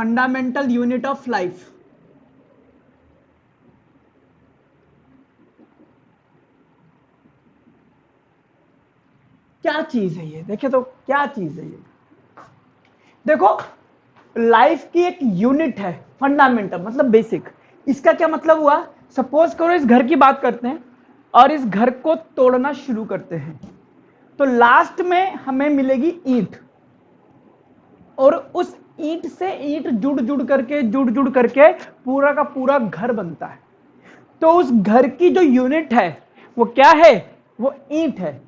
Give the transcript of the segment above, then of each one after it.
Fundamental unit of life. क्या चीज है ये? देखिए तो क्या चीज है ये? देखो, लाइफ की एक यूनिट है फंडामेंटल, मतलब बेसिक। इसका क्या मतलब हुआ? सपोज करो इस घर की बात करते हैं और इस घर को तोड़ना शुरू करते हैं, तो लास्ट में हमें मिलेगी ईंट, और उस ईंट से ईंट जुड़ जुड़ करके पूरा का पूरा घर बनता है। तो उस घर की जो यूनिट है वो क्या है? वो ईंट है।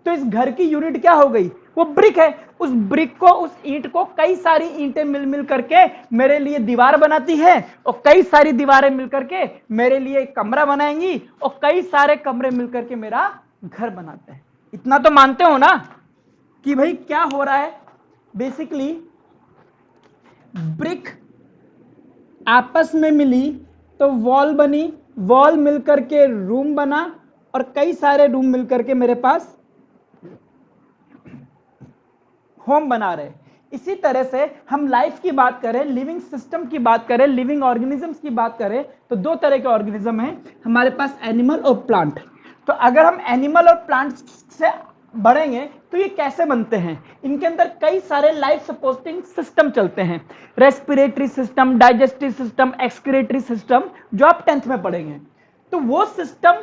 तो इस घर की यूनिट क्या हो गई? वो ब्रिक है। उस ब्रिक को, उस ईंट को कई सारी ईंटें मिल मिल करके मेरे लिए दीवार बनाती है, और कई सारी दीवारें मिल करके मेरे लिए एक कमरा बनाएंगी, और कई सारे कमरे मिल करके मेरा घर बनाते हैं। इतना तो मानते हो ना कि भाई क्या हो रहा है? बेसिकली ब्रिक आपस में मिली तो वॉल बनी, वॉल मिलकर के रूम बना, और कई सारे रूम मिलकर के मेरे पास होम बना रहे। इसी तरह से हम लाइफ की बात करें, लिविंग सिस्टम की बात करें, लिविंग ऑर्गेनिजम्स की बात करें, तो दो तरह के ऑर्गेनिज्म हैं हमारे पास, एनिमल और प्लांट। तो अगर हम एनिमल और प्लांट से बढ़ेंगे तो ये कैसे बनते हैं? इनके अंदर कई सारे लाइफ सपोर्टिंग सिस्टम चलते हैं, respiratory system, digestive system, excretory system, जो आप 10th में पढ़ेंगे। तो वो सिस्टम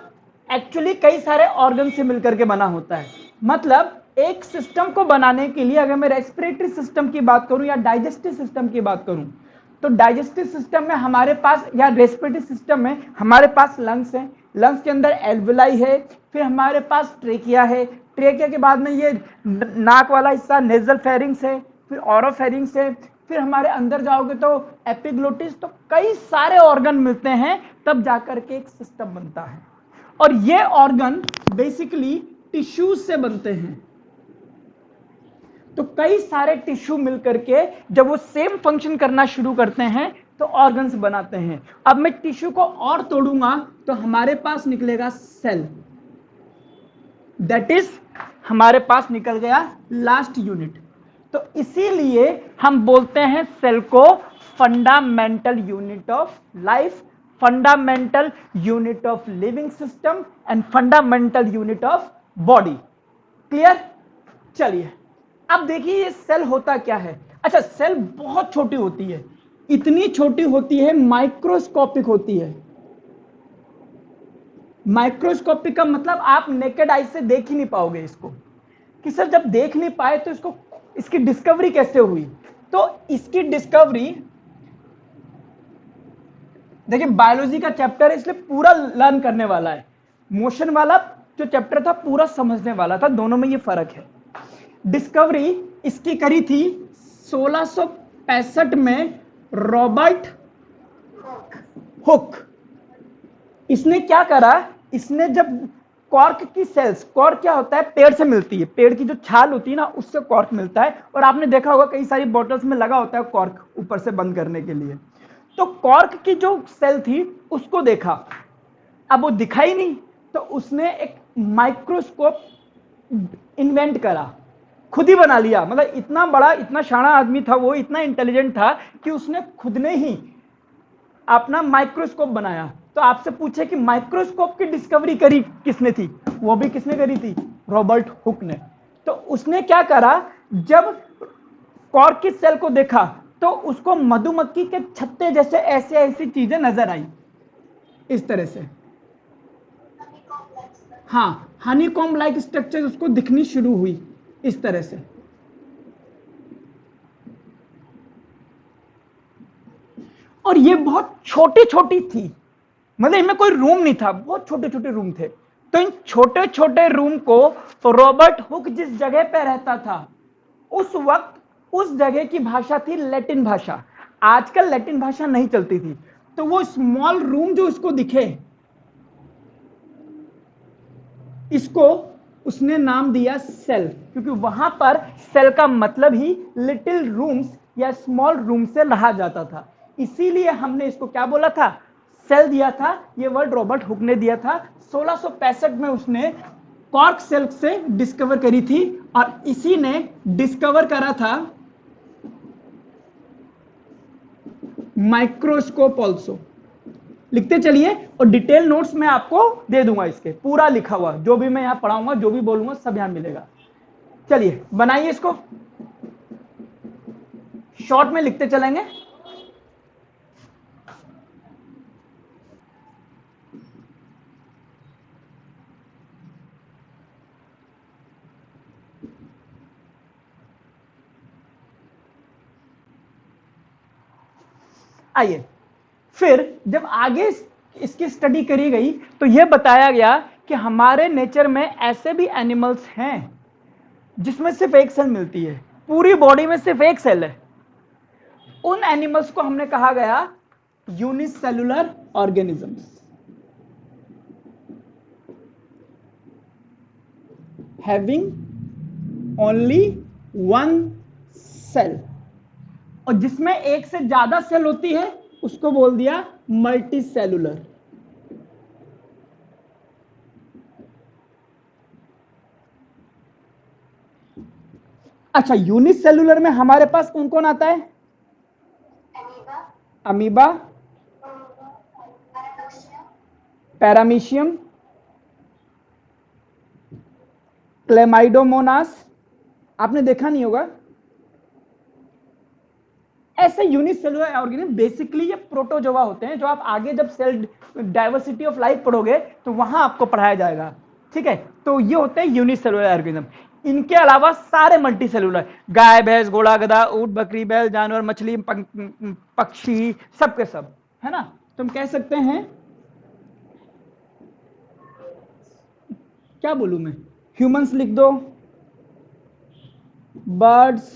एक्चुअली कई सारे ऑर्गन से मिलकर के बना होता है। मतलब एक सिस्टम को बनाने के लिए अगर मैं रेस्पिरेटरी सिस्टम की बात करूं या डाइजेस्टिव सिस्टम की बात करूं, तो डाइजेस्टिव सिस्टम में हमारे पास, या रेस्पिरेटरी सिस्टम में हमारे पास लंग्स है, लंग्स के अंदर एल्वेलाई है, फिर हमारे पास ट्रेकिया है, ट्रेकिया के बाद में ये नाक वाला हिस्सा नेजल फेरिंग्स है, फिर ऑरोफेरिंग्स है, फिर हमारे अंदर जाओगे तो एपिग्लोटिस। तो कई सारे ऑर्गन मिलते हैं तब जाकर के एक सिस्टम बनता है, और ये ऑर्गन बेसिकली टिश्यूज से बनते हैं। तो कई सारे टिश्यू मिलकर के जब वो सेम फंक्शन करना शुरू करते हैं तो ऑर्गन्स बनाते हैं। अब मैं टिश्यू को और तोड़ूंगा तो हमारे पास निकलेगा सेल, दैट इज हमारे पास निकल गया लास्ट यूनिट। तो इसीलिए हम बोलते हैं सेल को fundamental unit of life, fundamental unit of living system and fundamental unit of body. Clear? चलिए अब देखिए ये सेल होता क्या है। अच्छा, सेल बहुत छोटी होती है, इतनी छोटी होती है, माइक्रोस्कोपिक होती है। माइक्रोस्कोपिक का मतलब आप नेकेड आई से देख ही नहीं पाओगे इसको, कि सर जब देख नहीं पाए तो इसको, इसकी डिस्कवरी कैसे हुई? तो इसकी डिस्कवरी, देखिए बायोलॉजी का चैप्टर है इसलिए पूरा लर्न करने वाला है, मोशन वाला जो चैप्टर था पूरा समझने वाला था, दोनों में ये फर्क है। डिस्कवरी इसकी करी थी 1665 में रॉबर्ट हुक। इसने क्या करा? इसने जब कॉर्क की सेल्स, कॉर्क क्या होता है? पेड़ से मिलती है, पेड़ की जो छाल होती है ना उससे कॉर्क मिलता है, और आपने देखा होगा कई सारी बॉटल्स में लगा होता है कॉर्क ऊपर से बंद करने के लिए। तो कॉर्क की जो सेल थी उसको देखा, अब वो दिखाई नहीं, तो उसने एक माइक्रोस्कोप इन्वेंट करा, खुद ही बना लिया। मतलब इतना बड़ा, इतना शाना आदमी था वो, इतना इंटेलिजेंट था कि उसने खुद ने ही अपना माइक्रोस्कोप बनाया। तो आपसे पूछे कि माइक्रोस्कोप की डिस्कवरी करी किसने थी? वो भी किसने करी थी? रॉबर्ट हुक ने। तो उसने क्या करा, जब कॉर्क की सेल को देखा तो उसको मधुमक्खी के छत्ते जैसे ऐसे ऐसी चीजें नजर आई, इस तरह से। हाँ, हनीकॉम्ब लाइक स्ट्रक्चर उसको दिखनी शुरू हुई इस तरह से। और ये बहुत छोटी छोटी थी, मतलब इनमें कोई रूम नहीं था, बहुत छोटे छोटे रूम थे। तो इन छोटे छोटे रूम को रॉबर्ट हुक जिस जगह पे रहता था उस वक्त उस जगह की भाषा थी लैटिन भाषा। आजकल लैटिन भाषा नहीं चलती थी, तो वो स्मॉल रूम जो इसको दिखे, इसको उसने नाम दिया सेल, क्योंकि वहां पर सेल का मतलब ही लिटिल रूम्स या स्मॉल रूम से रहा जाता था। इसीलिए हमने इसको क्या बोला था? सेल दिया था। ये वर्ड रॉबर्ट हुक ने दिया था, 1665 में उसने कॉर्क सेल से डिस्कवर करी थी, और इसी ने डिस्कवर करा था माइक्रोस्कोप ऑल्सो। लिखते चलिए और डिटेल नोट्स मैं आपको दे दूंगा, इसके पूरा लिखा हुआ, जो भी मैं यहाँ पढ़ाऊंगा, जो भी बोलूंगा सब यहाँ मिलेगा। चलिए बनाइए इसको, शॉर्ट में लिखते चलेंगे। आइए, फिर जब आगे इसकी स्टडी करी गई तो यह बताया गया कि हमारे नेचर में ऐसे भी एनिमल्स हैं जिसमें सिर्फ एक सेल मिलती है, पूरी बॉडी में सिर्फ एक सेल है। उन एनिमल्स को हमने कहा गया unicellular organisms, having only one cell. और जिसमें एक से ज्यादा सेल होती है उसको बोल दिया मल्टी सेलुलर। अच्छा, यूनिसेलुलर में हमारे पास कौन कौन आता है? अमीबा, पैरामीशियम, क्लेमाइडोमोनास, आपने देखा नहीं होगा। ऐसे यूनिसेलुलर ऑर्गेनिज्म बेसिकली ये प्रोटोजोआ होते हैं, जो आप आगे जब सेल डाइवर्सिटी ऑफ लाइफ पढ़ोगे तो वहां आपको पढ़ाया जाएगा, ठीक है। तो ये होते हैं यूनिसेलुलर ऑर्गेनिज्म। इनके अलावा सारे मल्टी सेलुलर, गाय, भैंस, घोड़ा, गधा, ऊंट, बकरी, बैल, जानवर, मछली, पक्षी, सब के सब, है ना। तो हम कह सकते हैं, क्या बोलूं मैं, ह्यूमंस लिख दो, birds,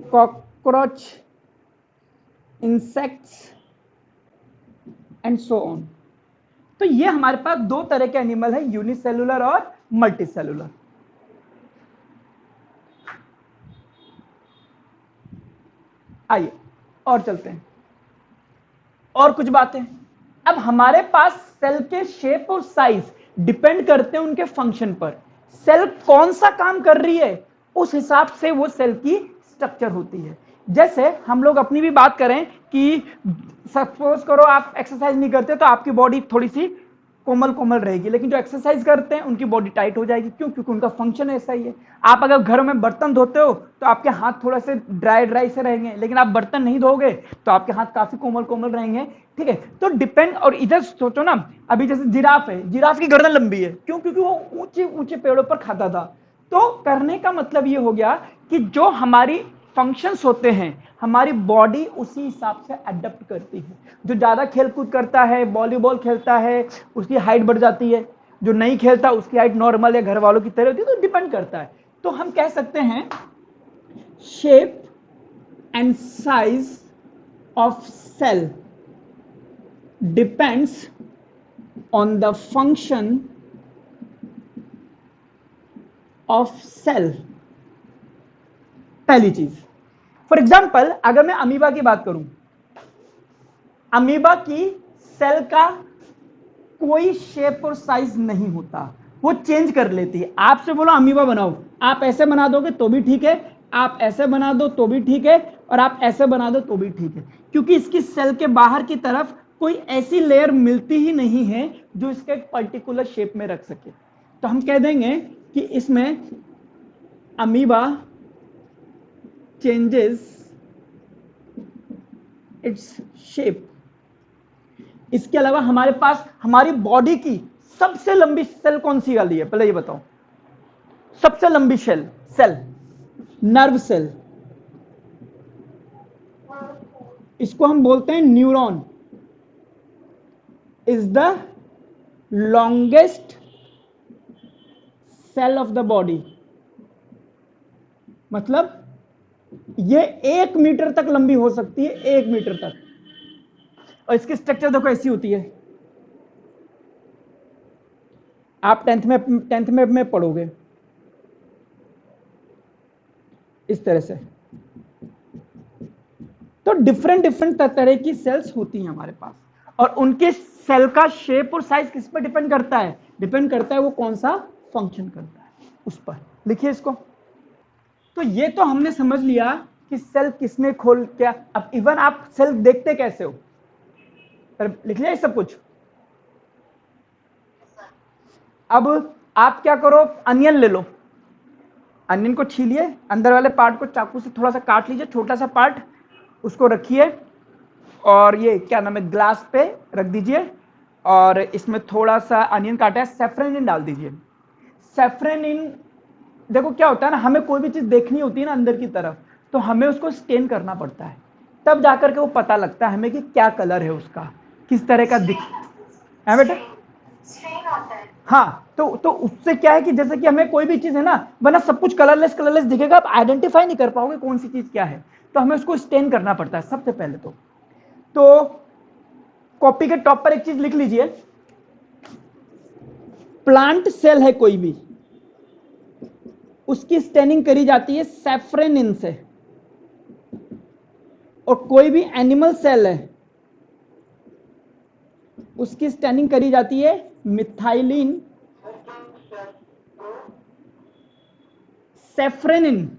cockroach, insects and so on. तो ये हमारे पास दो तरह के एनिमल है, यूनिसेलुलर और मल्टी सेलुलर। आइए और चलते हैं, और कुछ बातें। अब हमारे पास सेल के शेप और साइज डिपेंड करते हैं उनके फंक्शन पर। सेल कौन सा काम कर रही है उस हिसाब से वो सेल की स्ट्रक्चर होती है। जैसे हम लोग अपनी भी बात करें कि सपोज करो आप एक्सरसाइज नहीं करते तो आपकी बॉडी थोड़ी सी कोमल कोमल रहेगी, लेकिन जो एक्सरसाइज करते हैं उनकी बॉडी टाइट हो जाएगी। क्यों? क्योंकि उनका फंक्शन ऐसा ही है। आप अगर घर में बर्तन धोते हो तो आपके हाथ थोड़ा से ड्राई से रहेंगे, लेकिन आप बर्तन नहीं धोगे तो आपके हाथ काफी कोमल कोमल रहेंगे, ठीक है। तो डिपेंड, और इधर सोचो ना, अभी जैसे जिराफ है, जिराफ की गर्दन लंबी है, क्यों? क्योंकि वो ऊंचे ऊंचे पेड़ों पर खाता था। तो करने का मतलब ये हो गया कि जो हमारी फंक्शंस होते हैं हमारी बॉडी उसी हिसाब से अडेप्ट करती है। जो ज्यादा खेलकूद करता है, वॉलीबॉल खेलता है, उसकी हाइट बढ़ जाती है। जो नहीं खेलता उसकी हाइट नॉर्मल या घर वालों की तरह होती है। तो डिपेंड करता है। तो हम कह सकते हैं shape and size of cell depends on the function of cell. पहली चीज, फॉर एग्जाम्पल अगर मैं अमीबा की बात करूं, अमीबा की सेल का कोई शेप और साइज नहीं होता, वो चेंज कर लेती है। आपसे बोलो अमीबा बनाओ, आप ऐसे बना दोगे तो भी ठीक है, आप ऐसे बना दो तो भी ठीक है, और आप ऐसे बना दो तो भी ठीक है, क्योंकि इसकी सेल के बाहर की तरफ कोई ऐसी लेयर मिलती ही नहीं है जो इसके एक पर्टिकुलर शेप में रख सके। तो हम कह देंगे कि इसमें अमीबा changes its shape। इसके अलावा हमारे पास हमारी बॉडी की सबसे लंबी सेल कौन सी वाली है, पहले ये बताओ। सबसे लंबी सेल नर्व सेल, इसको हम बोलते हैं neuron. Is the longest cell of the body. मतलब ये 1 मीटर तक लंबी हो सकती है, 1 मीटर तक। और इसकी स्ट्रक्चर देखो ऐसी होती है, आप टेंथ में पढ़ोगे इस तरह से। तो डिफरेंट तरह की सेल्स होती हैं हमारे पास, और उनके सेल का शेप और साइज किस पर डिपेंड करता है? डिपेंड करता है वो कौन सा फंक्शन करता है उस पर। लिखिए इसको। तो ये तो हमने समझ लिया कि सेल किसने खोल क्या। अब इवन आप सेल देखते कैसे हो, पर लिख लिया ये सब कुछ। अब आप क्या करो, अनियन ले लो, अनियन को छीलिए, अंदर वाले पार्ट को चाकू से थोड़ा सा काट लीजिए, छोटा सा पार्ट, उसको रखिए और ये क्या नाम है ग्लास पे रख दीजिए और इसमें थोड़ा सा अनियन काटा है सेफ्रेनिन डाल दीजिए। सेफ्रेनिन देखो क्या होता है ना, हमें कोई भी चीज देखनी होती है ना अंदर की तरफ, तो हमें उसको स्टेन करना पड़ता है, तब जाकर के वो पता लगता है हमें कि क्या कलर है उसका, किस तरह का दिख है बेटा। हाँ, तो उससे क्या है कि जैसे कि हमें कोई भी चीज है ना, वरना सब कुछ कलरलेस कलरलेस दिखेगा, आप आइडेंटिफाई नहीं कर पाओगे कौन सी चीज क्या है, तो हमें उसको स्टेन करना पड़ता है सबसे पहले। तो कॉपी के टॉप पर एक चीज लिख लीजिए, प्लांट सेल है कोई भी, उसकी स्टेनिंग करी जाती है सैफ्रेनिन से, और कोई भी एनिमल सेल है उसकी स्टेनिंग करी जाती है मिथाइलिन सेफ्रेनिन,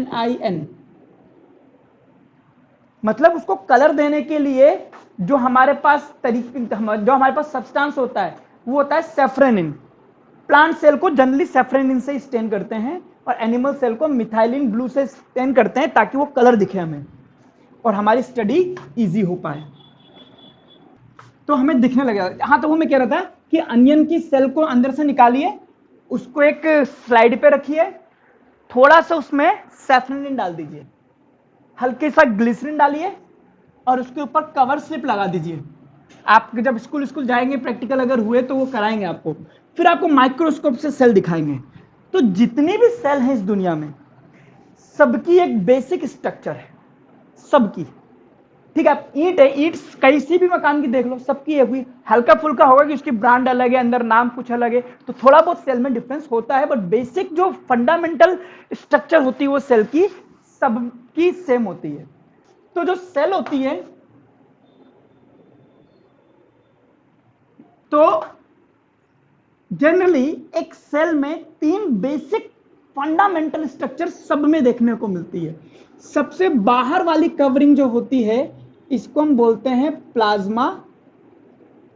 SAFRENIN। मतलब उसको कलर देने के लिए जो हमारे पास जो हमारे पास सब्सटेंस होता है वो होता है सेफ्रेनिन। प्लांट सेल को जनरली सेफ्रेनिन से स्टेन करते हैं और एनिमल सेल को मिथाइलिन ब्लू से स्टेन करते हैं ताकि वो कलर दिखे हमें और हमारी स्टडी इजी हो पाए, तो हमें दिखने लगेगा। हाँ, तो वो मैं कह रहा था कि अनियन की सेल को अंदर से निकालिए, उसको एक स्लाइड पे रखिए, थोड़ा सा उसमें सेफ्रेनिन डाल दीजिए, हल्के सा ग्लिसरीन डालिए और उसके ऊपर कवर स्लिप लगा दीजिए। आप जब स्कूल जाएंगे, प्रैक्टिकल अगर हुए तो वो कराएंगे आपको, फिर आपको माइक्रोस्कोप से सेल दिखाएंगे। तो जितनी भी सेल हैं इस दुनिया में, सबकी एक बेसिक स्ट्रक्चर है, सबकी। ठीक है, ईंट है, ईंट किसी भी मकान की देख लो, सबकी एक हुई, हल्का फुल्का होगा कि उसकी ब्रांड अलग है, अंदर नाम कुछ अलग है, तो थोड़ा बहुत सेल में डिफरेंस होता है, बट बेसिक जो फंडामेंटल स्ट्रक्चर होती है वो सेल की सबकी सेम होती है। तो जो सेल होती है, तो जनरली एक सेल में 3 बेसिक फंडामेंटल स्ट्रक्चर सब में देखने को मिलती है। सबसे बाहर वाली कवरिंग जो होती है इसको हम बोलते हैं प्लाज्मा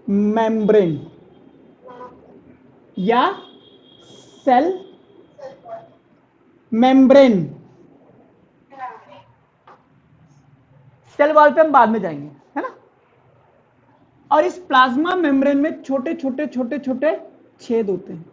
मेम्ब्रेन या सेल मेम्ब्रेन। सेल वॉल पे हम बाद में जाएंगे, है ना। और इस प्लाज्मा मेम्ब्रेन में छोटे छोटे छोटे छोटे छेद होते हैं।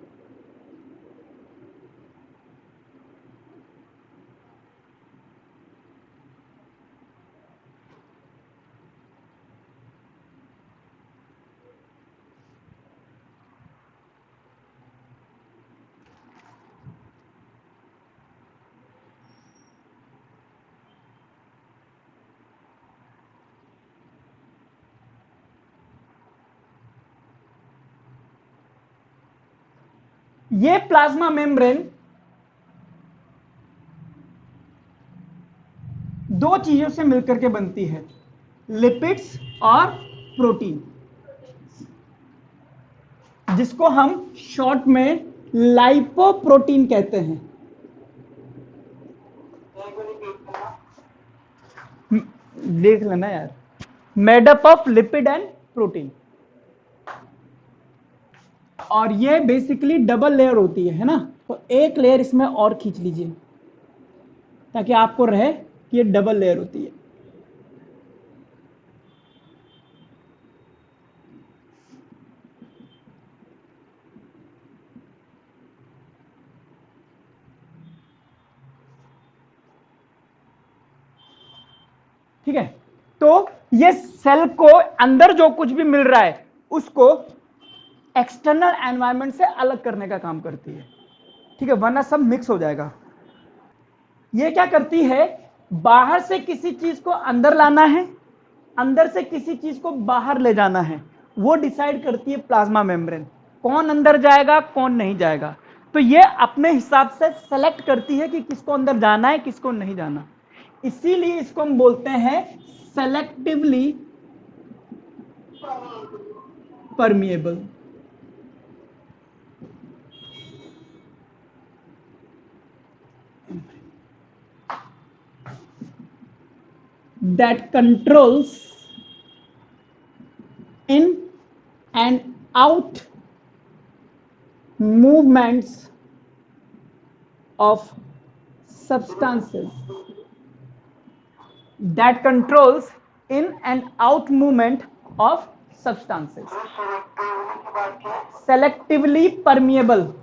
ये प्लाज्मा मेम्ब्रेन दो चीजों से मिलकर के बनती है, लिपिड्स और प्रोटीन, जिसको हम शॉर्ट में लाइपोप्रोटीन कहते हैं। देख लेना यार, made up of lipid and protein. और ये बेसिकली डबल लेयर होती है ना, तो एक लेयर इसमें और खींच लीजिए ताकि आपको रहे कि ये डबल लेयर होती है। ठीक है, तो ये सेल को अंदर जो कुछ भी मिल रहा है उसको एक्सटर्नल एनवायरनमेंट से अलग करने का काम करती है। ठीक है, वरना सब मिक्स हो जाएगा। ये क्या करती है, बाहर से किसी चीज को अंदर लाना है, अंदर से किसी चीज को बाहर ले जाना है, वो डिसाइड करती है प्लाज्मा मेम्ब्रेन, कौन अंदर जाएगा कौन नहीं जाएगा। तो ये अपने हिसाब से सेलेक्ट करती है कि किसको अंदर जाना है किसको नहीं जाना। इसीलिए इसको हम बोलते हैं selectively permeable. that controls in and out movements of substances, that controls in and out movement of substances. Selectively permeable,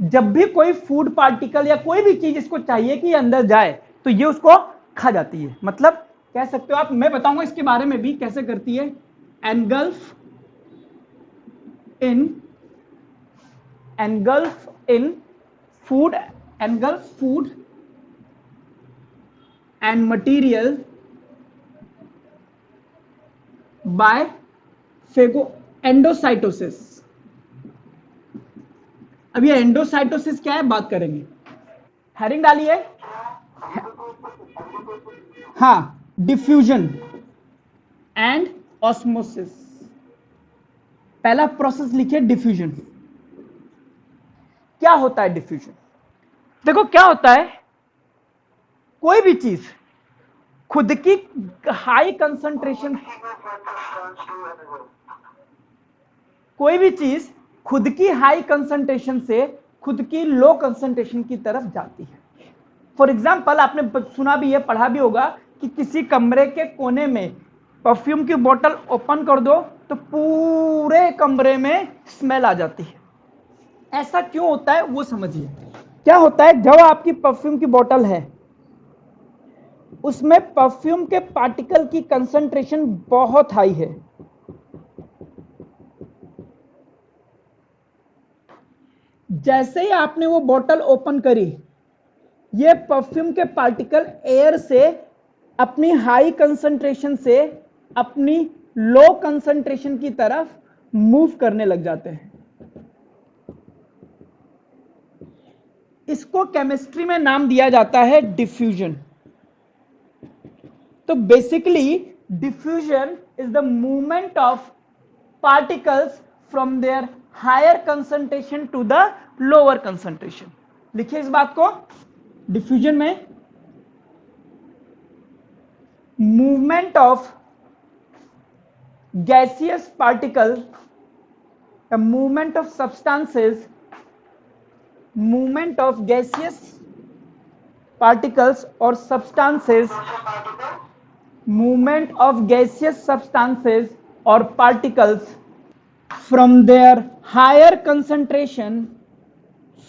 जब भी कोई फूड पार्टिकल या कोई भी चीज इसको चाहिए कि अंदर जाए तो ये उसको खा जाती है। मतलब कह सकते हो आप, मैं बताऊंगा इसके बारे में भी कैसे करती है। engulf in food, engulf food and material by endocytosis. अब ये एंडोसाइटोसिस क्या है बात करेंगे। हेरिंग डालिए। हाँ, डिफ्यूजन एंड ऑस्मोसिस। पहला प्रोसेस लिखिए डिफ्यूजन। क्या होता है डिफ्यूजन? देखो क्या होता है, कोई भी चीज खुद की हाई कंसंट्रेशन, कोई भी चीज खुद की हाई कंसंट्रेशन से खुद की लो कंसंट्रेशन की तरफ जाती है। फॉर एग्जाम्पल, आपने सुना भी है, पढ़ा भी होगा कि किसी कमरे के कोने में परफ्यूम की बोतल ओपन कर दो तो पूरे कमरे में स्मेल आ जाती है। ऐसा क्यों होता है वो समझिए। क्या होता है, जब आपकी परफ्यूम की बोतल है उसमें परफ्यूम के पार्टिकल की कंसंट्रेशन बहुत हाई है। जैसे ही आपने वो बोतल ओपन करी, ये परफ्यूम के पार्टिकल एयर से अपनी हाई कंसंट्रेशन से अपनी लो कंसंट्रेशन की तरफ मूव करने लग जाते हैं। इसको केमिस्ट्री में नाम दिया जाता है डिफ्यूजन। तो basically diffusion is the movement of particles from there higher concentration to the lower concentration. लिखिए इस बात को, डिफ्यूजन में movement of gaseous particle, the movement of substances, movement of gaseous particles or substances, movement of gaseous substances or particles from their higher concentration,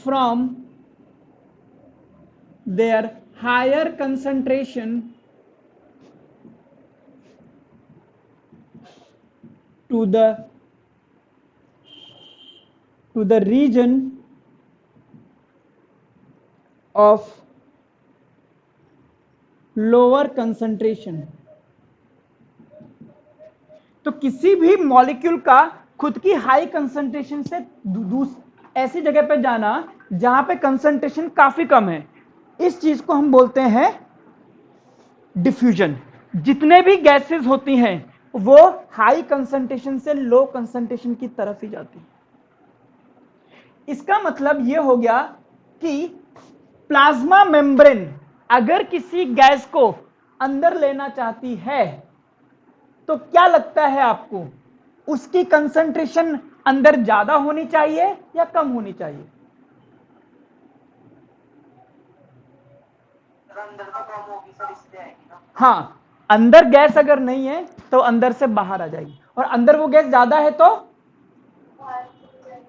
from their higher concentration to the region of lower concentration. तो किसी भी molecule का खुद की high concentration से ऐसी जगह पे जाना जहां पे कंसंट्रेशन काफी कम है, इस चीज को हम बोलते हैं डिफ्यूजन। जितने भी गैसेस होती हैं वो हाई कंसंट्रेशन से लो कंसंट्रेशन की तरफ ही जाती है। इसका मतलब यह हो गया कि प्लाज्मा मेम्ब्रेन अगर किसी गैस को अंदर लेना चाहती है तो क्या लगता है आपको, उसकी कंसंट्रेशन अंदर ज्यादा होनी चाहिए या कम होनी चाहिए? अंदर तो कम होगी सर, इसलिए आएगी ना। हाँ, अंदर गैस अगर नहीं है तो अंदर से बाहर आ जाएगी, और अंदर वो गैस ज्यादा है तो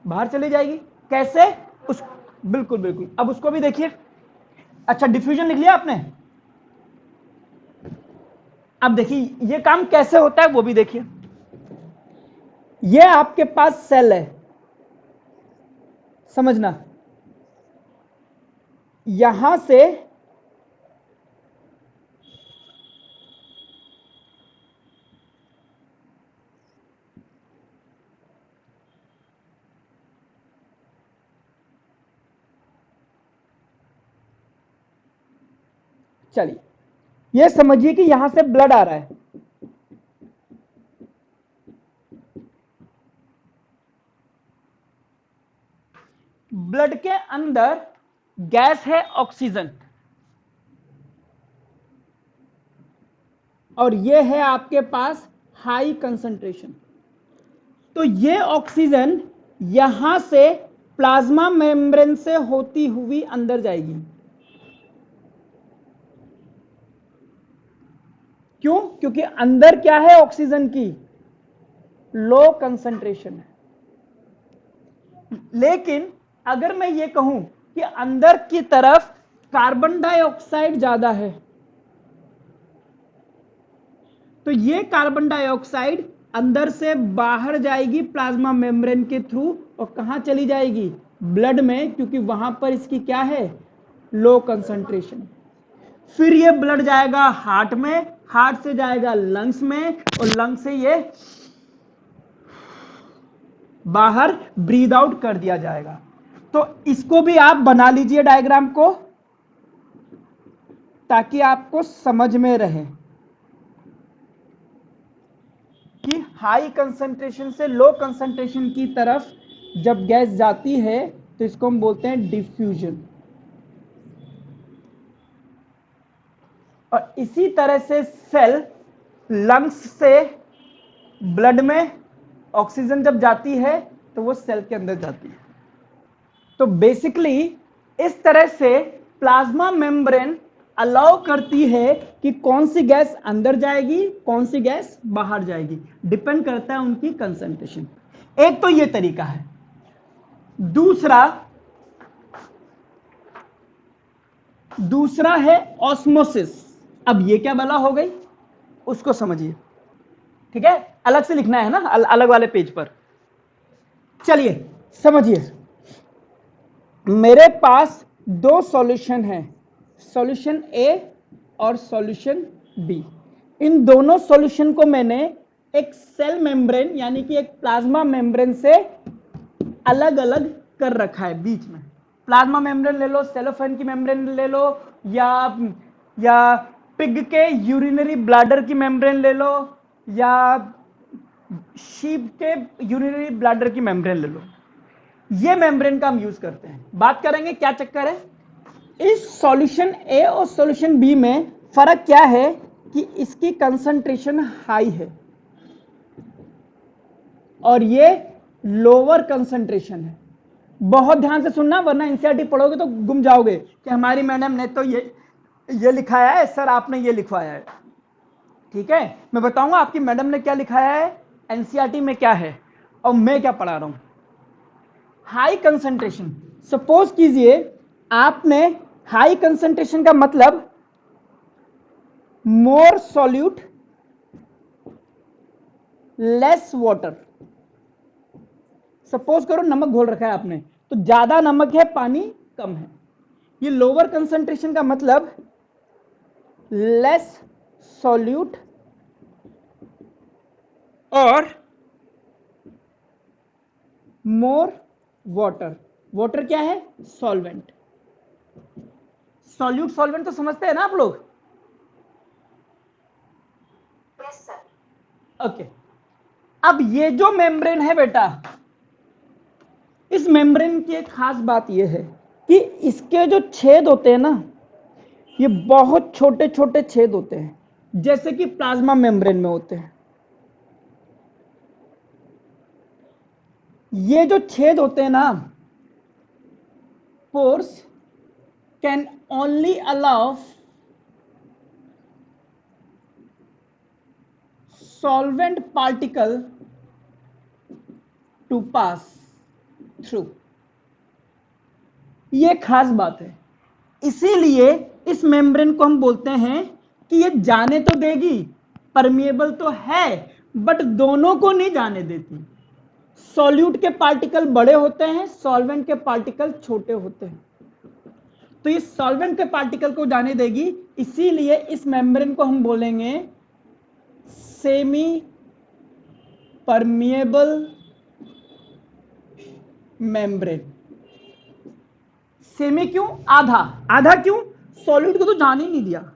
बाहर चली जाएगी। कैसे? उस बिल्कुल बिल्कुल, अब उसको भी देखिए। अच्छा, डिफ्यूजन लिख लिया आपने? अब देखिए ये काम कैसे होता है वो भी देखिए। ये आपके पास सेल है, समझना, यहां से चलिए ये समझिए कि यहां से ब्लड आ रहा है, ब्लड के अंदर गैस है ऑक्सीजन, और ये है आपके पास हाई कंसंट्रेशन। तो ये ऑक्सीजन यहां से प्लाज्मा मेम्ब्रेन से होती हुई अंदर जाएगी। क्यों? क्योंकि अंदर क्या है ऑक्सीजन की? लो कंसंट्रेशन है। लेकिन अगर मैं ये कहूं कि अंदर की तरफ कार्बन डाइऑक्साइड ज्यादा है, तो ये कार्बन डाइऑक्साइड अंदर से बाहर जाएगी प्लाज्मा मेम्ब्रेन के थ्रू, और कहां चली जाएगी? ब्लड में, क्योंकि वहां पर इसकी क्या है? Low concentration. फिर ये ब्लड जाएगा हार्ट में, हार्ट से जाएगा लंग्स में, और लंग्स से ये बाहर ब्रीद आउट कर दिया जाएगा। तो इसको भी आप बना लीजिए डायग्राम को, ताकि आपको समझ में रहे कि हाई कंसंट्रेशन से लो कंसंट्रेशन की तरफ जब गैस जाती है तो इसको हम बोलते हैं डिफ्यूजन। और इसी तरह से सेल लंग्स से ब्लड में ऑक्सीजन जब जाती है तो वो सेल के अंदर जाती है। तो बेसिकली इस तरह से प्लाज्मा मेम्ब्रेन अलाउ करती है कि कौन सी गैस अंदर जाएगी, कौन सी गैस बाहर जाएगी, डिपेंड करता है उनकी कंसंट्रेशन। एक तो ये तरीका है। दूसरा है ऑस्मोसिस। अब ये क्या बला हो गई, उसको समझिए। ठीक है, अलग से लिखना है ना, अलग वाले पेज पर। चलिए समझिए, मेरे पास दो सॉल्यूशन है, सॉल्यूशन ए और सॉल्यूशन बी। इन दोनों सॉल्यूशन को मैंने एक सेल मेम्ब्रेन यानी कि एक प्लाज्मा मेम्ब्रेन से अलग अलग कर रखा है। बीच में प्लाज्मा मेम्ब्रेन ले लो, सेलोफेन की मेम्ब्रेन ले लो, या पिग के यूरिनरी ब्लैडर की मेम्ब्रेन ले लो, या शीप के यूरिनरी ब्लैडर की मेम्ब्रेन ले लो। ये मेम्ब्रेन का हम यूज करते हैं। बात करेंगे क्या चक्कर है इस सॉल्यूशन ए और सॉल्यूशन बी में। फर्क क्या है कि इसकी कंसंट्रेशन हाई है और ये लोअर कंसंट्रेशन है। बहुत ध्यान से सुनना, वरना एनसीईआरटी पढ़ोगे तो गुम जाओगे कि हमारी मैडम ने तो ये लिखाया है, सर आपने ये लिखवाया है। ठीक है, मैं बताऊंगा आपकी मैडम ने क्या लिखाया है, एनसीईआरटी में क्या है और मैं क्या पढ़ा रहा हूं। हाई कंसंट्रेशन, सपोज कीजिए आपने हाई कंसंट्रेशन का मतलब मोर सॉल्यूट लेस वाटर। सपोज करो नमक घोल रखा है आपने, तो ज्यादा नमक है, पानी कम है। ये लोअर कंसंट्रेशन का मतलब लेस सॉल्यूट और मोर वाटर। वाटर क्या है? सॉल्वेंट। सॉल्यूट सॉल्वेंट तो समझते हैं ना आप लोग? Yes sir. ओके, अब ये जो मेम्ब्रेन है बेटा, इस मेम्ब्रेन की एक खास बात यह है कि इसके जो छेद होते हैं ना, ये बहुत छोटे छोटे छेद होते हैं, जैसे कि प्लाज्मा मेम्ब्रेन में होते हैं। ये जो छेद होते हैं ना, pores can only allow solvent particle to pass through। ये खास बात है, इसीलिए इस मेम्ब्रेन को हम बोलते हैं कि ये जाने तो देगी, परमिएबल तो है, बट दोनों को नहीं जाने देती। सॉल्यूट के पार्टिकल बड़े होते हैं, सॉल्वेंट के पार्टिकल छोटे होते हैं। तो ये सॉल्वेंट के पार्टिकल को जाने देगी, इसीलिए इस मेम्ब्रेन को हम बोलेंगे सेमी परमिएबल मेम्ब्रेन। सेमी क्यों? आधा। आधा क्यों? सॉल्यूट को तो जाने ही नहीं दिया।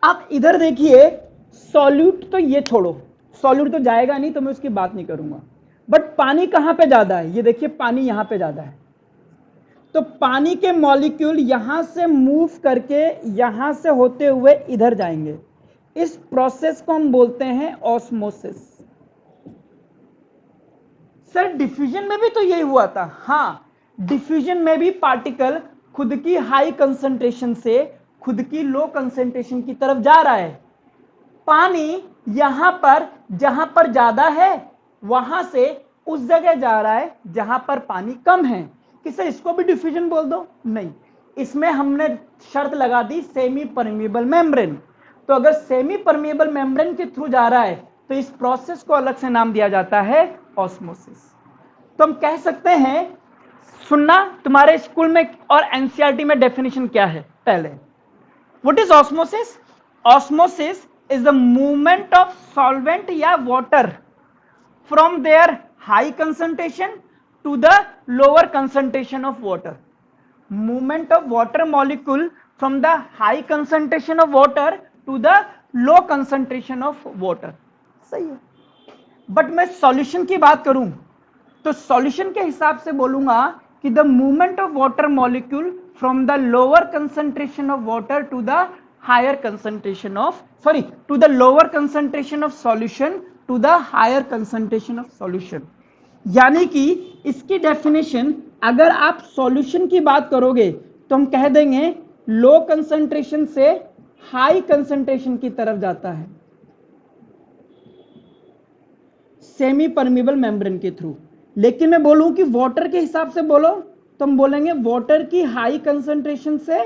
आप इधर देखिए, सॉल्यूट तो ये छोड़ो, सॉल्यूट तो जाएगा नहीं, तो मैं उसकी बात नहीं करूंगा, बट पानी कहां पे ज्यादा है? ये देखिए, पानी यहां पे ज्यादा है। तो पानी के मॉलिक्यूल यहां से मूव करके यहां से होते हुए इधर जाएंगे। इस प्रोसेस को हम बोलते हैं ऑस्मोसिस। सर डिफ्यूजन में भी तो यही हुआ था। हाँ, डिफ्यूजन में भी पार्टिकल खुद की हाई कंसंट्रेशन से खुद की लो कंसंट्रेशन की तरफ जा रहा है। पानी यहां पर जहां पर ज्यादा है वहां से उस जगह जा रहा है जहां पर पानी कम है। कि सर इसको भी डिफ्यूजन बोल दो? नहीं, इसमें हमने शर्त लगा दी सेमी परमिएबल मेम्ब्रेन। तो अगर सेमी परमिएबल मेम्ब्रेन के थ्रू जा रहा है तो इस प्रोसेस को अलग से नाम दिया जाता है ऑस्मोसिस। तो हम कह सकते हैं, सुनना, तुम्हारे स्कूल में और एनसीईआरटी में डेफिनेशन क्या है? पहले, what is osmosis? Osmosis is the movement of solvent या water from their high concentration to the lower concentration of water. Movement of water molecule from the high concentration of water to the low concentration of water. सही है। But मैं solution की बात करूं तो solution के हिसाब से बोलूंगा कि the movement of water molecule from the lower concentration of water to the higher concentration of to the lower concentration of solution to the higher concentration of solution. यानी कि इसकी डेफिनेशन अगर आप सॉल्यूशन की बात करोगे तो हम कह देंगे लो कंसंट्रेशन से हाई कंसंट्रेशन की तरफ जाता है सेमी परमिएबल मेम्ब्रेन के थ्रू। लेकिन मैं बोलूं कि वाटर के हिसाब से बोलो तो हम बोलेंगे वाटर की हाई कंसंट्रेशन से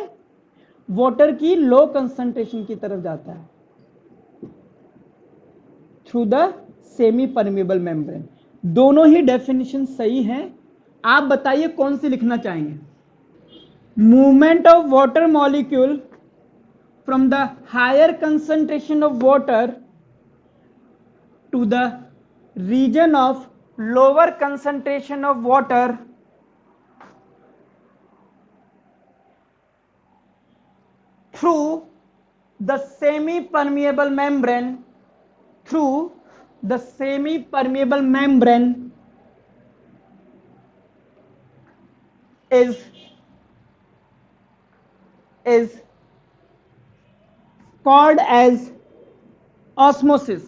वाटर की लो कंसंट्रेशन की तरफ जाता है through the semi permeable membrane. दोनों ही डेफिनेशन सही हैं। आप बताइए कौन सी लिखना चाहेंगे? Movement of water molecule from the higher concentration of water to the region of lower concentration of water through the semi permeable membrane is called as osmosis.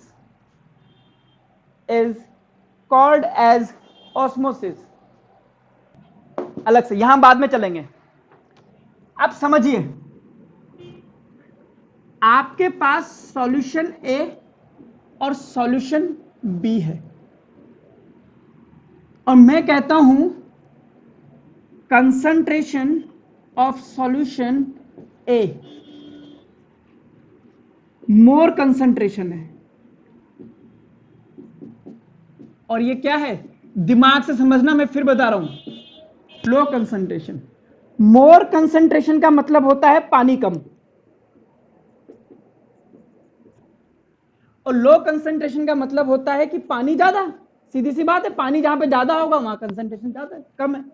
अलग से यहां बाद में चलेंगे। अब समझिए, आपके पास सॉल्यूशन ए और सॉल्यूशन बी है और मैं कहता हूं concentration of solution A more concentration है और ये क्या है? दिमाग से समझना, मैं फिर बता रहा हूं। Low concentration. मोर कंसंट्रेशन का मतलब होता है पानी कम और लो कंसंट्रेशन का मतलब होता है कि पानी ज्यादा। सीधी सी बात है, पानी जहां पे ज्यादा होगा वहां कंसंट्रेशन ज्यादा है, कम है।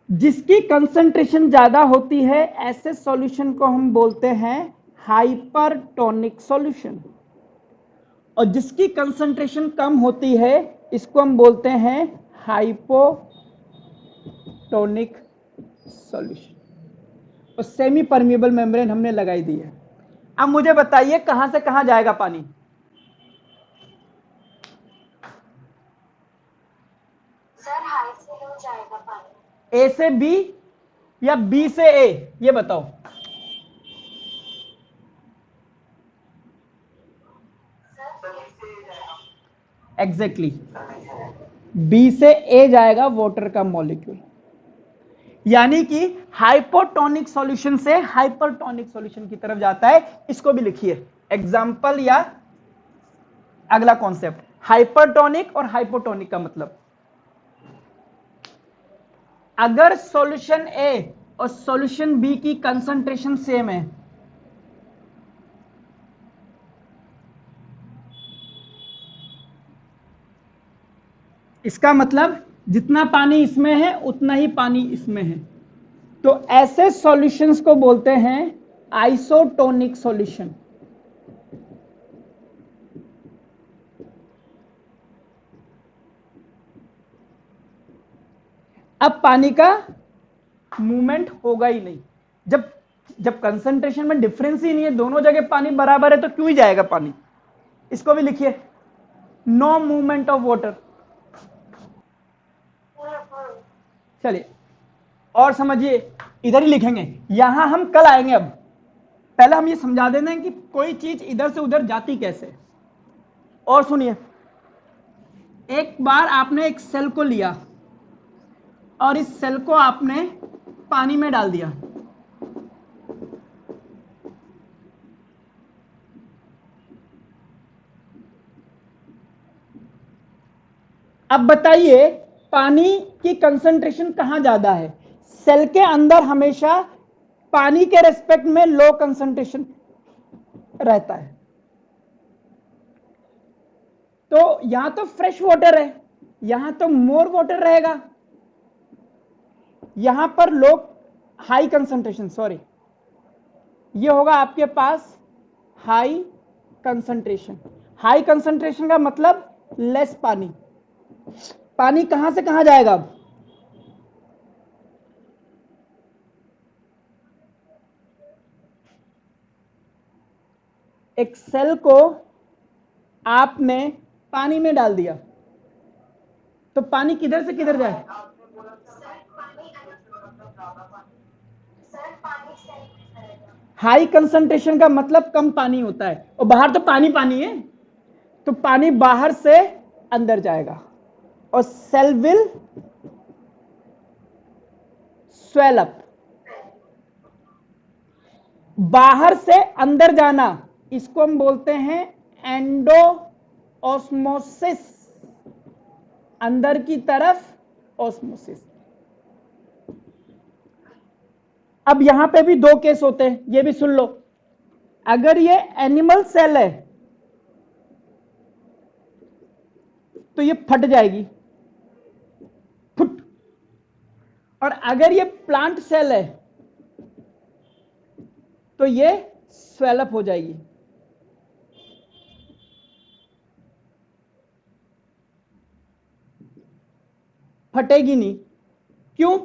जिसकी कंसंट्रेशन ज्यादा होती है ऐसे सॉल्यूशन को हम बोलते हैं हाइपरटोनिक सॉल्यूशन और जिसकी कंसंट्रेशन कम होती है इसको हम बोलते हैं हाइपोटोनिक सॉल्यूशन। और सेमी परमिएबल मेम्ब्रेन हमने लगाई दी है। अब मुझे बताइए कहां से कहां जाएगा पानी? सर हाई से लो जाएगा पानी। ए से बी या बी से ए, ये बताओ। एग्जैक्टली बी से ए जाएगा वाटर का मॉलिक्यूल। यानी कि हाइपोटोनिक सॉल्यूशन से हाइपरटोनिक सॉल्यूशन की तरफ जाता है। इसको भी लिखिए एग्जांपल या अगला कॉन्सेप्ट। हाइपरटोनिक और हाइपोटोनिक का मतलब, अगर सॉल्यूशन ए और सॉल्यूशन बी की कंसंट्रेशन सेम है इसका मतलब जितना पानी इसमें है उतना ही पानी इसमें है। तो ऐसे सॉल्यूशंस को बोलते हैं आइसोटोनिक सॉल्यूशन। अब पानी का मूवमेंट होगा ही नहीं। जब जब कंसंट्रेशन में डिफरेंस ही नहीं है, दोनों जगह पानी बराबर है, तो क्यों ही जाएगा पानी। इसको भी लिखिए, नो मूवमेंट ऑफ वाटर। चलिए और समझिए, इधर ही लिखेंगे, यहां हम कल आएंगे। अब पहले हम ये समझा देना है कि कोई चीज इधर से उधर जाती कैसे। और सुनिए, एक बार आपने एक सेल को लिया और इस सेल को आपने पानी में डाल दिया, अब बताइए पानी की कंसंट्रेशन कहां ज्यादा है। सेल के अंदर हमेशा पानी के रेस्पेक्ट में लो कंसंट्रेशन रहता है। तो यहां तो फ्रेश वाटर है, यहां तो मोर वाटर रहेगा, यहां पर लो हाई कंसंट्रेशन, सॉरी, ये होगा आपके पास हाई कंसंट्रेशन। हाई कंसंट्रेशन का मतलब लेस पानी। पानी कहां से कहां जाएगा। अब एक सेल को आपने पानी में डाल दिया, तो पानी किधर से किधर जाए। हाई कंसंट्रेशन का मतलब कम पानी होता है, और बाहर तो पानी पानी है, तो पानी बाहर से अंदर जाएगा और सेल विल स्वेल अप। बाहर से अंदर जाना, इसको हम बोलते हैं एंडो ऑस्मोसिस, अंदर की तरफ ऑस्मोसिस। अब यहां पे भी दो केस होते हैं, ये भी सुन लो। अगर ये एनिमल सेल है तो ये फट जाएगी, फुट। और अगर ये प्लांट सेल है तो ये स्वेलअप हो जाएगी। फटेगी नहीं, क्यों।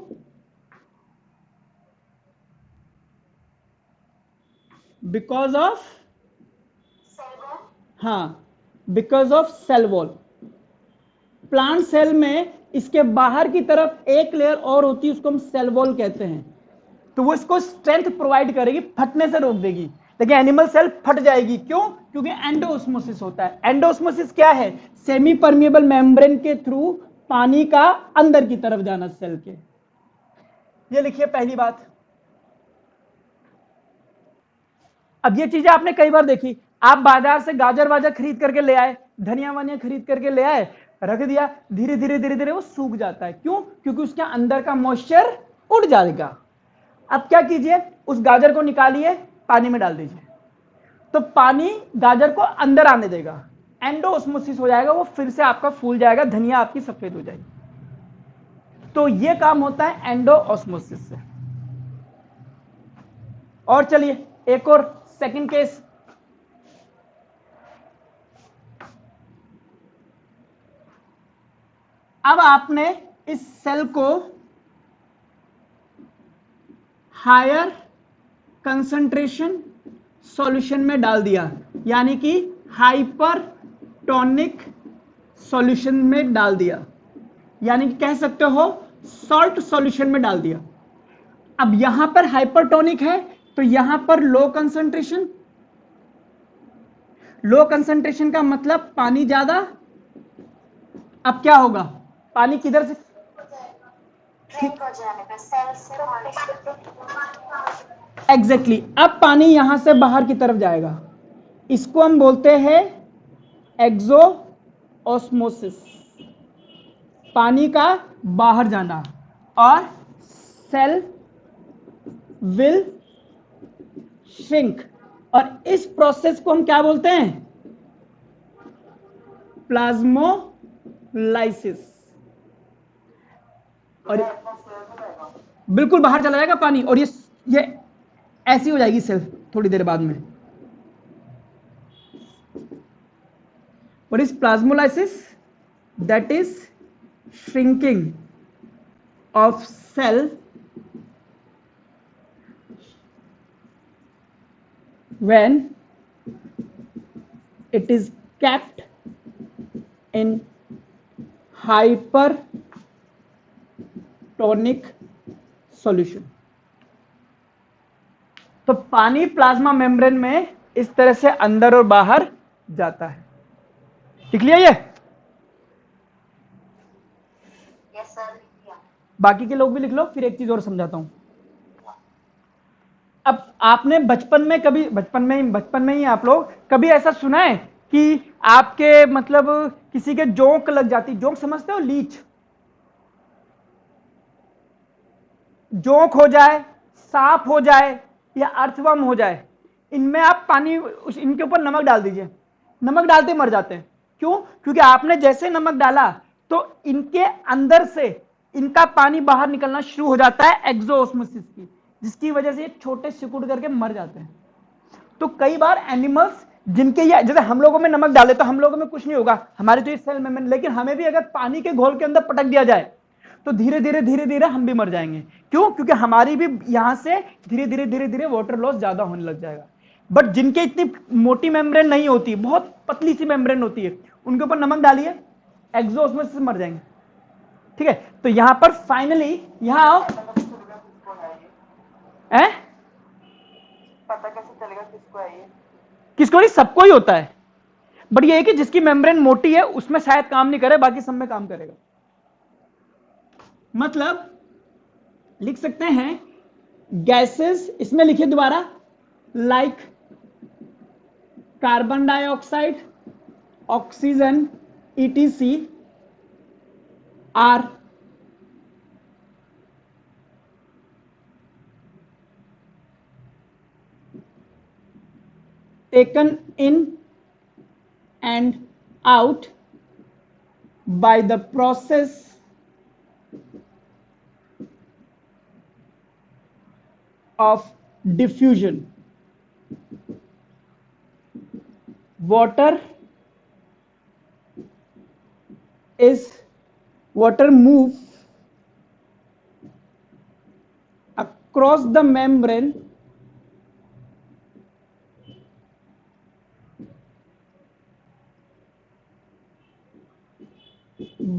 बिकॉज ऑफ, हाँ, because of cell wall. Plant cell में इसके बाहर की तरफ एक लेयर और होती है, उसको हम सेल वॉल कहते हैं, तो वो इसको स्ट्रेंथ प्रोवाइड करेगी, फटने से रोक देगी। लेकिन एनिमल सेल फट जाएगी, क्यों, क्योंकि एंडोऑस्मोसिस होता है। एंडोऑस्मोसिस क्या है, सेमी परमिएबल मेम्ब्रेन के थ्रू पानी का अंदर की तरफ जाना सेल के। ये लिखिए पहली बात। अब ये चीजें आपने कई बार देखी, आप बाजार से गाजर वाजर खरीद करके ले आए, धनिया वनिया खरीद करके ले आए, रख दिया, धीरे धीरे धीरे धीरे वो सूख जाता है, क्यों, क्योंकि उसके अंदर का मॉइस्चर उड़ जाएगा। अब क्या कीजिए, उस गाजर को निकालिए, पानी में डाल दीजिए, तो पानी गाजर को अंदर आने देगा, एंडोऑस्मोसिस हो जाएगा, वो फिर से आपका फूल जाएगा, धनिया आपकी सफेद हो जाएगी। तो ये काम होता है एंडोऑस्मोसिस से। और चलिए एक और सेकंड केस। अब आपने इस सेल को हायर कंसंट्रेशन सॉल्यूशन में डाल दिया, यानी कि हाइपरटोनिक सॉल्यूशन में डाल दिया, यानी कि कह सकते हो सॉल्ट सॉल्यूशन में डाल दिया। अब यहां पर हाइपरटोनिक है तो यहां पर लो कंसंट्रेशन, लो कंसंट्रेशन का मतलब पानी ज्यादा। अब क्या होगा, पानी किधर से, एग्जैक्टली, अब पानी यहां से बाहर की तरफ जाएगा, इसको हम बोलते हैं एक्सो ऑस्मोसिस, पानी का बाहर जाना, और सेल विल श्रिंक। और इस प्रोसेस को हम क्या बोलते हैं, प्लाज्मोलाइसिस। और बिल्कुल बाहर चला जाएगा पानी, और ये ऐसी हो जाएगी सेल थोड़ी देर बाद में। What is plasmolysis? That is shrinking. of cell when it is kept in hypertonic solution। तो पानी प्लाज्मा मेम्ब्रेन में इस तरह से अंदर और बाहर जाता है। लिख लिया ये? यस सर, लिख लिया। बाकी के लोग भी लिख लो, फिर एक चीज और समझाता हूं। अब आपने बचपन में ही आप लोग कभी ऐसा सुना है कि आपके मतलब किसी के जोंक लग जाती, जोंक समझते हो, लीच, जोंक हो जाए, सांप हो जाए या अर्थवर्म हो जाए, इनमें आप पानी इनके ऊपर नमक डाल दीजिए, नमक डालते मर जाते हैं। क्यों? क्योंकि आपने जैसे नमक डाला तो इनके अंदर से इनका पानी बाहर निकलना शुरू हो जाता है एक्सोऑस्मोसिस की, जिसकी वजह से ये छोटे सिकुड़ करके मर जाते हैं। तो कई बार एनिमल्स जिनके ये, जैसे हम लोगों में नमक डाले तो हम लोगों में कुछ नहीं होगा, हमारे तो ये सेल में, लेकिन हमें भी अगर पानी के घोल के अंदर पटक दिया जाए तो धीरे धीरे हम भी मर जाएंगे। क्यों? क्योंकि हमारी भी यहां से धीरे धीरे वाटर लॉस ज्यादा होने लग जाएगा। बट जिनके इतनी मोटी मेम्ब्रेन नहीं होती, बहुत पतली सी मेम्ब्रेन होती है, उनके ऊपर नमक डालिए, एक्सोऑस्मोसिस मर जाएंगे। ठीक है, तो यहां पर फाइनली यहां आओ। पता कैसे चलेगा किसको है ये? किसको नहीं, सबको ही होता है। बट ये है कि जिसकी मेम्ब्रेन मोटी है उसमें शायद काम नहीं करे, बाकी सब में काम करेगा। मतलब लिख सकते हैं गैसेस, इसमें लिखिए दोबारा, like carbon dioxide, oxygen, ETC are taken in and out by the process of diffusion. Water moves across the membrane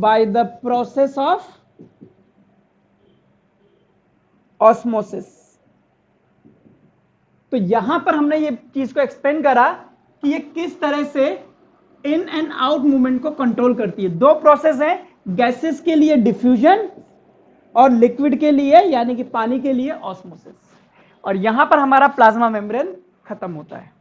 by the process of osmosis। तो यहां पर हमने ये चीज को एक्सप्लेन करा कि ये किस तरह से इन एंड आउट मूवमेंट को कंट्रोल करती है। दो प्रोसेस है, गैसेस के लिए डिफ्यूजन और लिक्विड के लिए यानी कि पानी के लिए ऑस्मोसिस। और यहां पर हमारा प्लाज्मा मेम्ब्रेन खत्म होता है।